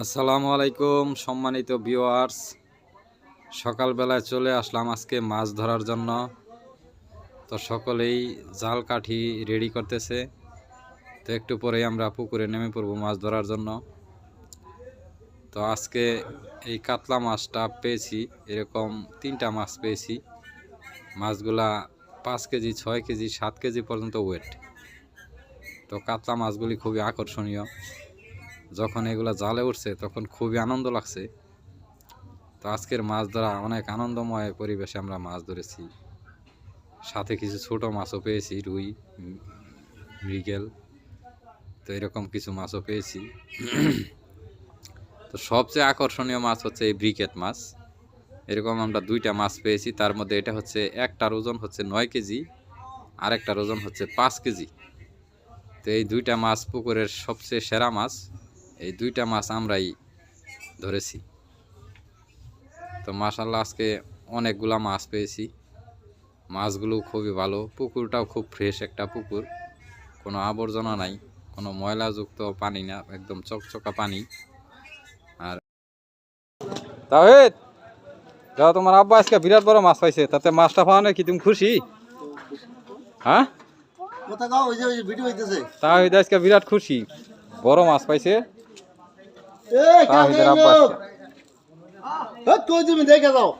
আসসালামু আলাইকুম সম্মানিত ভিউয়ার্স, সকালবেলায় চলে আসলাম আজকে মাছ ধরার জন্য। তো সকলেই জাল কাঠি রেডি করতেছে। তো একটু পরেই আমরা পুকুরে নেমে পড়ব মাছ ধরার জন্য। তো আজকে এই কাতলা মাছটা পেয়েছি, এরকম 3টা মাছ পেয়েছি। মাছগুলা 5 কেজি, 6 কেজি, 7 কেজি পর্যন্ত ওয়েট। তো কাতলা মাছগুলি খুবই আকর্ষণীয়। যখন এগুলা জালে উঠছে তখন খুবই আনন্দ লাগছে। তো আজকের মাছ ধরা অনেক আনন্দময় পরিবেশে আমরা মাছ ধরেছি। সাথে কিছু ছোট মাছও পেয়েছি, রুই, মৃগেল। তো এরকম কিছু মাছও পেয়েছি। তো সবচেয়ে আকর্ষণীয় মাছ হচ্ছে এই ব্রিকেট মাছ। এরকম আমরা 2টা মাছ পেয়েছি। তার মধ্যে এটা হচ্ছে, একটার ওজন হচ্ছে 9 কেজি, আর একটার ওজন হচ্ছে 5 কেজি। তো এই 2টা মাছ পুকুরের সবচেয়ে সেরা মাছ। এই 2টা মাছ আমরাই ধরেছি। তো মাশাআল্লাহ আজকে অনেকগুলা মাছ পেয়েছি। মাছগুলো খুবই ভালো, পুকুরটাও খুব ফ্রেশ একটা পুকুর, কোনো আবর্জনা নাই, কোনো ময়লাযুক্ত পানি না, একদম চকচকা পানি। আর তাহিদ, যাও, তোমার আব্বা আজকে বিরাট বড় মাছ পাইছে, তাতে মাছটা পাওয়া কি তুমি খুশি? হ্যাঁ, তাহিদ আজকে বিরাট খুশি, বড় মাছ পাইছে তাহিদের আব্বা আজকে। দেখে যাও।